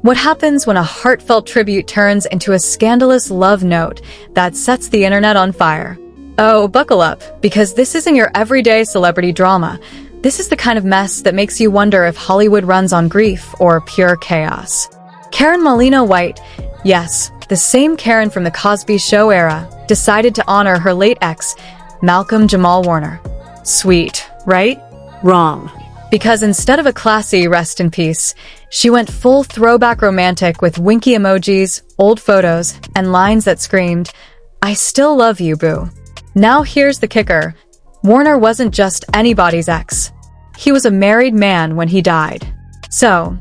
What happens when a heartfelt tribute turns into a scandalous love note that sets the internet on fire? Oh, buckle up, because this isn't your everyday celebrity drama. This is the kind of mess that makes you wonder if Hollywood runs on grief or pure chaos. Karen Malina White, yes, the same Karen from the Cosby Show era, decided to honor her late ex, Malcolm Jamal Warner. Sweet, right? Wrong. Because instead of a classy rest in peace, she went full throwback romantic with winky emojis, old photos, and lines that screamed, "I still love you, boo." Now here's the kicker. Warner wasn't just anybody's ex. He was a married man when he died. So,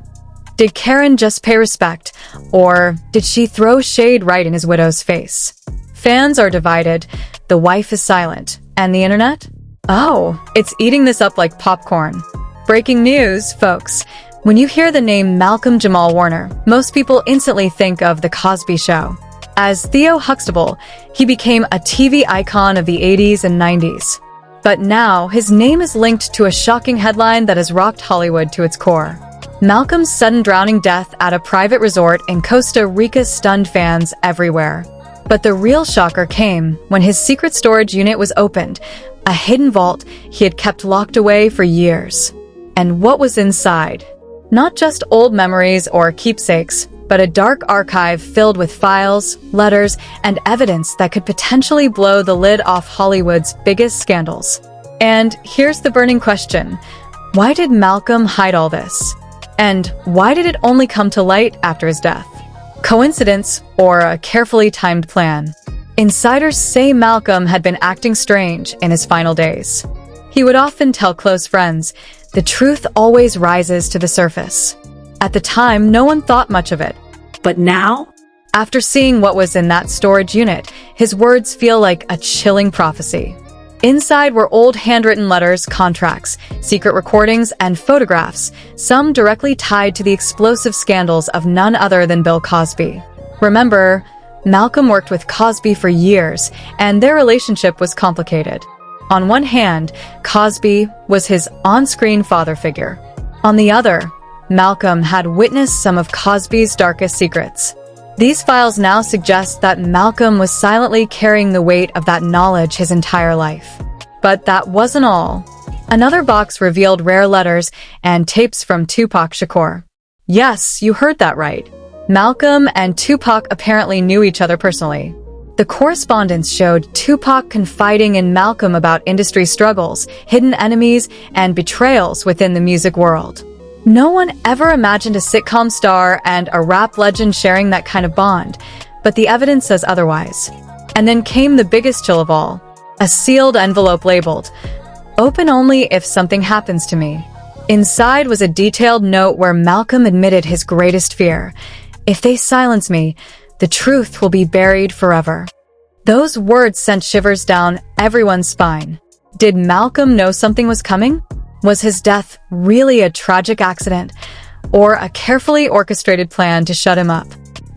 did Karen just pay respect, or did she throw shade right in his widow's face? Fans are divided, the wife is silent, and the internet? Oh, it's eating this up like popcorn. Breaking news, folks. When you hear the name Malcolm Jamal Warner, most people instantly think of The Cosby Show. As Theo Huxtable, he became a TV icon of the 80s and 90s. But now, his name is linked to a shocking headline that has rocked Hollywood to its core. Malcolm's sudden drowning death at a private resort in Costa Rica stunned fans everywhere. But the real shocker came when his secret storage unit was opened, a hidden vault he had kept locked away for years. And what was inside? Not just old memories or keepsakes, but a dark archive filled with files, letters, and evidence that could potentially blow the lid off Hollywood's biggest scandals. And here's the burning question. Why did Malcolm hide all this? And why did it only come to light after his death? Coincidence or a carefully timed plan? Insiders say Malcolm had been acting strange in his final days. He would often tell close friends, "The truth always rises to the surface." At the time, no one thought much of it. But now? After seeing what was in that storage unit, his words feel like a chilling prophecy. Inside were old handwritten letters, contracts, secret recordings, and photographs, some directly tied to the explosive scandals of none other than Bill Cosby. Remember, Malcolm worked with Cosby for years, and their relationship was complicated. On one hand, Cosby was his on-screen father figure. On the other, Malcolm had witnessed some of Cosby's darkest secrets. These files now suggest that Malcolm was silently carrying the weight of that knowledge his entire life. But that wasn't all. Another box revealed rare letters and tapes from Tupac Shakur. Yes, you heard that right. Malcolm and Tupac apparently knew each other personally. The correspondence showed Tupac confiding in Malcolm about industry struggles, hidden enemies, and betrayals within the music world. No one ever imagined a sitcom star and a rap legend sharing that kind of bond, but the evidence says otherwise. And then came the biggest chill of all, a sealed envelope labeled, "Open only if something happens to me." Inside was a detailed note where Malcolm admitted his greatest fear. "If they silence me, the truth will be buried forever." Those words sent shivers down everyone's spine. Did Malcolm know something was coming? Was his death really a tragic accident, or a carefully orchestrated plan to shut him up?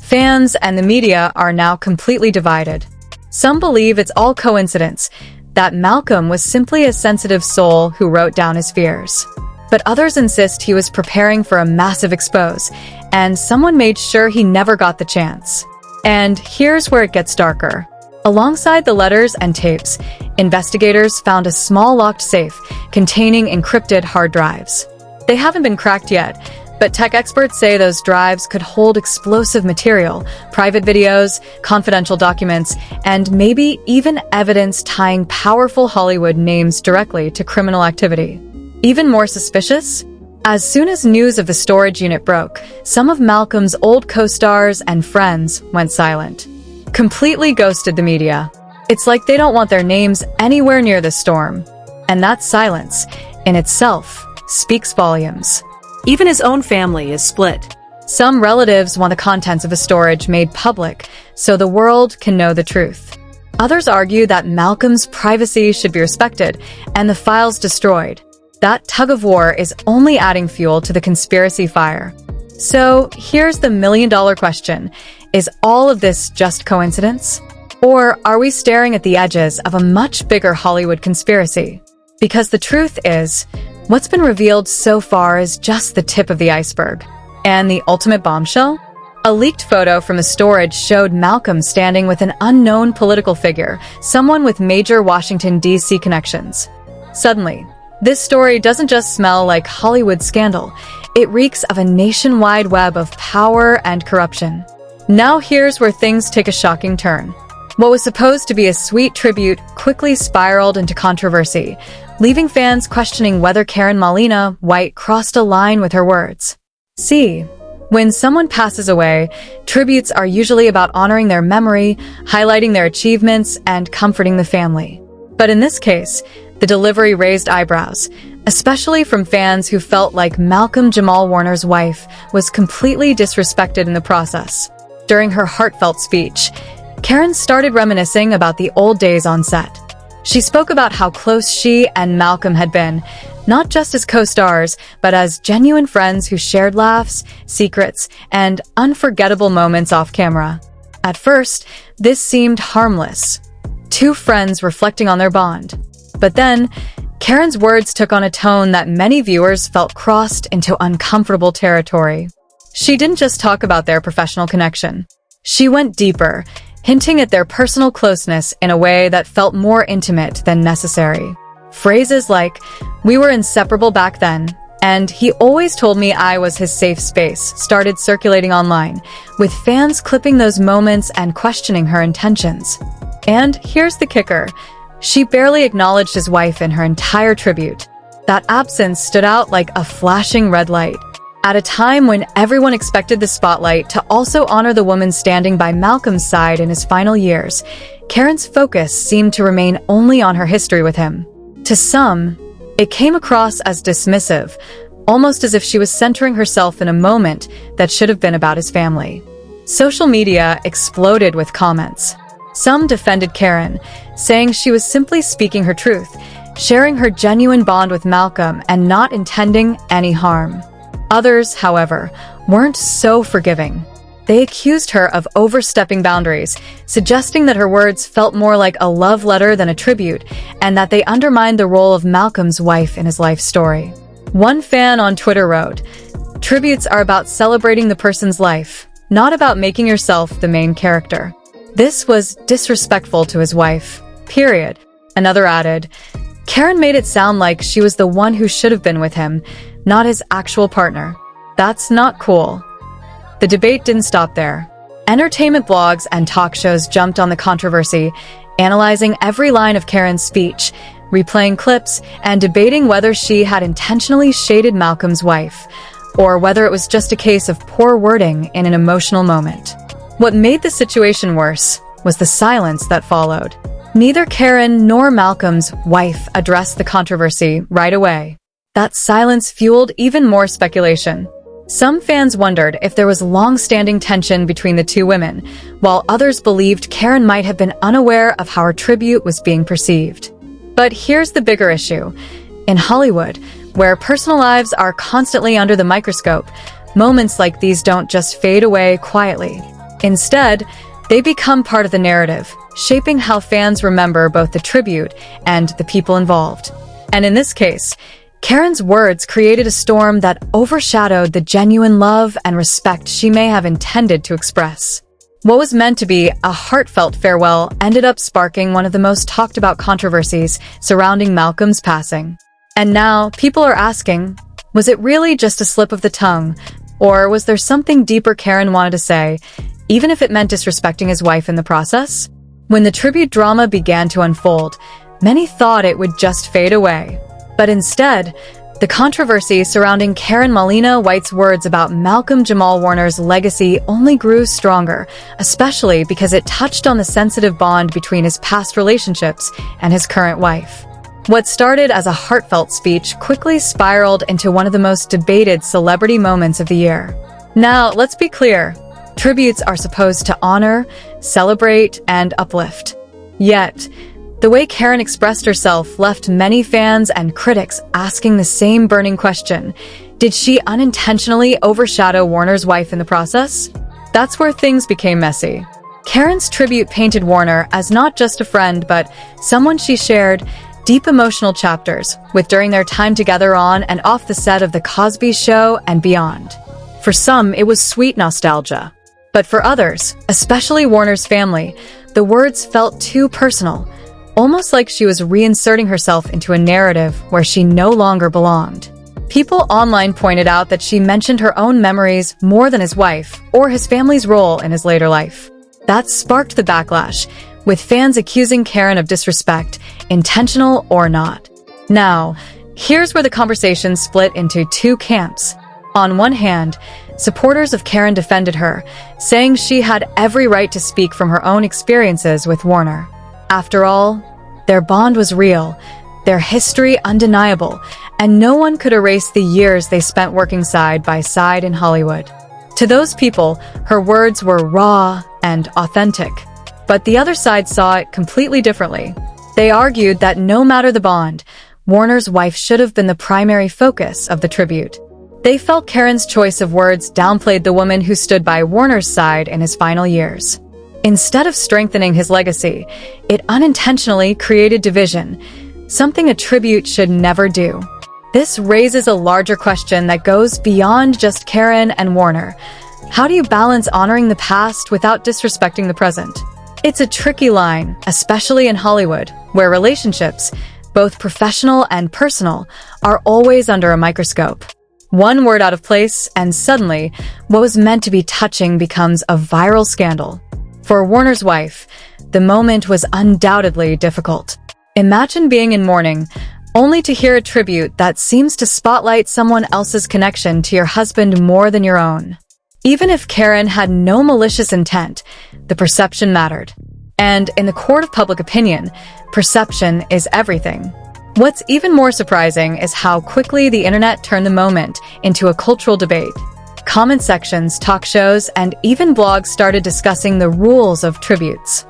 Fans and the media are now completely divided. Some believe it's all coincidence, that Malcolm was simply a sensitive soul who wrote down his fears. But others insist he was preparing for a massive expose, and someone made sure he never got the chance. And here's where it gets darker. Alongside the letters and tapes, investigators found a small locked safe containing encrypted hard drives. They haven't been cracked yet, but tech experts say those drives could hold explosive material, private videos, confidential documents, and maybe even evidence tying powerful Hollywood names directly to criminal activity. Even more suspicious? As soon as news of the storage unit broke, some of Malcolm's old co-stars and friends went silent. Completely ghosted the media. It's like they don't want their names anywhere near the storm. And that silence, in itself, speaks volumes. Even his own family is split. Some relatives want the contents of the storage made public so the world can know the truth. Others argue that Malcolm's privacy should be respected and the files destroyed. That tug-of-war is only adding fuel to the conspiracy fire. So here's the million-dollar question. Is all of this just coincidence? Or are we staring at the edges of a much bigger Hollywood conspiracy? Because the truth is, what's been revealed so far is just the tip of the iceberg. And the ultimate bombshell? A leaked photo from a storage showed Malcolm standing with an unknown political figure, someone with major Washington, D.C. connections. Suddenly, this story doesn't just smell like Hollywood scandal, it reeks of a nationwide web of power and corruption. Now here's where things take a shocking turn. What was supposed to be a sweet tribute quickly spiraled into controversy, leaving fans questioning whether Karen Malina White crossed a line with her words. See, when someone passes away, tributes are usually about honoring their memory, highlighting their achievements, and comforting the family. But in this case, the delivery raised eyebrows, especially from fans who felt like Malcolm Jamal Warner's wife was completely disrespected in the process. During her heartfelt speech, Karen started reminiscing about the old days on set. She spoke about how close she and Malcolm had been, not just as co-stars, but as genuine friends who shared laughs, secrets, and unforgettable moments off camera. At first, this seemed harmless. Two friends reflecting on their bond. But then, Karen's words took on a tone that many viewers felt crossed into uncomfortable territory. She didn't just talk about their professional connection. She went deeper, hinting at their personal closeness in a way that felt more intimate than necessary. Phrases like, "We were inseparable back then," and "He always told me I was his safe space," started circulating online, with fans clipping those moments and questioning her intentions. And here's the kicker. She barely acknowledged his wife in her entire tribute. That absence stood out like a flashing red light. At a time when everyone expected the spotlight to also honor the woman standing by Malcolm's side in his final years, Karen's focus seemed to remain only on her history with him. To some, it came across as dismissive, almost as if she was centering herself in a moment that should have been about his family. Social media exploded with comments. Some defended Karen, saying she was simply speaking her truth, sharing her genuine bond with Malcolm and not intending any harm. Others, however, weren't so forgiving. They accused her of overstepping boundaries, suggesting that her words felt more like a love letter than a tribute, and that they undermined the role of Malcolm's wife in his life story. One fan on Twitter wrote, "Tributes are about celebrating the person's life, not about making yourself the main character." This was disrespectful to his wife, period. Another added, "Karen made it sound like she was the one who should have been with him, not his actual partner. That's not cool." The debate didn't stop there. Entertainment blogs and talk shows jumped on the controversy, analyzing every line of Karen's speech, replaying clips, and debating whether she had intentionally shaded Malcolm's wife, or whether it was just a case of poor wording in an emotional moment. What made the situation worse was the silence that followed. Neither Karen nor Malcolm's wife addressed the controversy right away. That silence fueled even more speculation. Some fans wondered if there was long-standing tension between the two women, while others believed Karen might have been unaware of how her tribute was being perceived. But here's the bigger issue. In Hollywood, where personal lives are constantly under the microscope, moments like these don't just fade away quietly. Instead, they become part of the narrative, shaping how fans remember both the tribute and the people involved. And in this case, Karen's words created a storm that overshadowed the genuine love and respect she may have intended to express. What was meant to be a heartfelt farewell ended up sparking one of the most talked about controversies surrounding Malcolm's passing. And now, people are asking, was it really just a slip of the tongue? Or was there something deeper Karen wanted to say, even if it meant disrespecting his wife in the process? When the tribute drama began to unfold, many thought it would just fade away. But instead, the controversy surrounding Karen Malina White's words about Malcolm Jamal Warner's legacy only grew stronger, especially because it touched on the sensitive bond between his past relationships and his current wife. What started as a heartfelt speech quickly spiraled into one of the most debated celebrity moments of the year. Now, let's be clear. Tributes are supposed to honor, celebrate, and uplift. Yet, the way Karen expressed herself left many fans and critics asking the same burning question. Did she unintentionally overshadow Warner's wife in the process? That's where things became messy. Karen's tribute painted Warner as not just a friend, but someone she shared deep emotional chapters with during their time together on and off the set of The Cosby Show and beyond. For some, it was sweet nostalgia. But for others, especially Warner's family, the words felt too personal, almost like she was reinserting herself into a narrative where she no longer belonged. People online pointed out that she mentioned her own memories more than his wife or his family's role in his later life. That sparked the backlash, with fans accusing Karen of disrespect, intentional or not. Now, here's where the conversation split into two camps. On one hand, supporters of Karen defended her, saying she had every right to speak from her own experiences with Warner. After all, their bond was real, their history undeniable, and no one could erase the years they spent working side by side in Hollywood. To those people, her words were raw and authentic. But the other side saw it completely differently. They argued that no matter the bond, Warner's wife should have been the primary focus of the tribute. They felt Karen's choice of words downplayed the woman who stood by Warner's side in his final years. Instead of strengthening his legacy, it unintentionally created division, something a tribute should never do. This raises a larger question that goes beyond just Karen and Warner. How do you balance honoring the past without disrespecting the present? It's a tricky line, especially in Hollywood, where relationships, both professional and personal, are always under a microscope. One word out of place, and suddenly, what was meant to be touching becomes a viral scandal. For Warner's wife, the moment was undoubtedly difficult. Imagine being in mourning, only to hear a tribute that seems to spotlight someone else's connection to your husband more than your own. Even if Karen had no malicious intent, the perception mattered. And in the court of public opinion, perception is everything. What's even more surprising is how quickly the internet turned the moment into a cultural debate. Comment sections, talk shows, and even blogs started discussing the rules of tributes.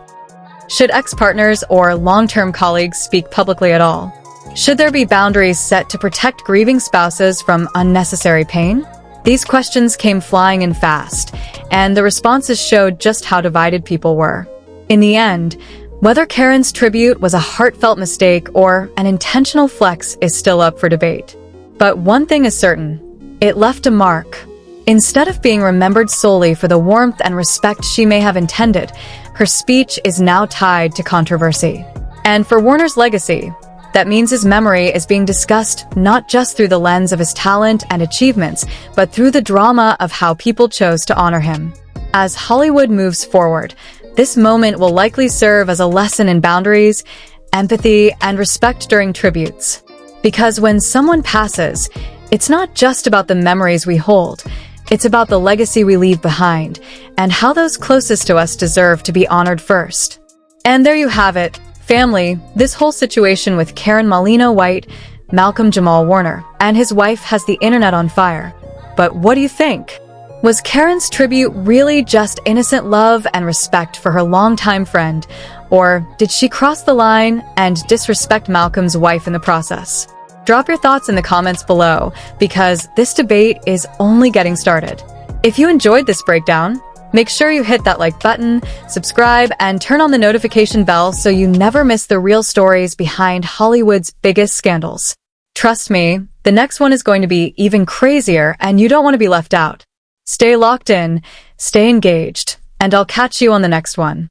Should ex-partners or long-term colleagues speak publicly at all? Should there be boundaries set to protect grieving spouses from unnecessary pain? These questions came flying in fast, and the responses showed just how divided people were. In the end, whether Karen's tribute was a heartfelt mistake or an intentional flex is still up for debate. But one thing is certain, it left a mark. Instead of being remembered solely for the warmth and respect she may have intended, her speech is now tied to controversy. And for Warner's legacy, that means his memory is being discussed not just through the lens of his talent and achievements, but through the drama of how people chose to honor him. As Hollywood moves forward, this moment will likely serve as a lesson in boundaries, empathy, and respect during tributes. Because when someone passes, it's not just about the memories we hold, it's about the legacy we leave behind, and how those closest to us deserve to be honored first. And there you have it, family, this whole situation with Karen Malina White, Malcolm Jamal Warner, and his wife has the internet on fire. But what do you think? Was Karen's tribute really just innocent love and respect for her longtime friend, or did she cross the line and disrespect Malcolm's wife in the process? Drop your thoughts in the comments below, because this debate is only getting started. If you enjoyed this breakdown, make sure you hit that like button, subscribe, and turn on the notification bell so you never miss the real stories behind Hollywood's biggest scandals. Trust me, the next one is going to be even crazier and you don't want to be left out. Stay locked in, stay engaged, and I'll catch you on the next one.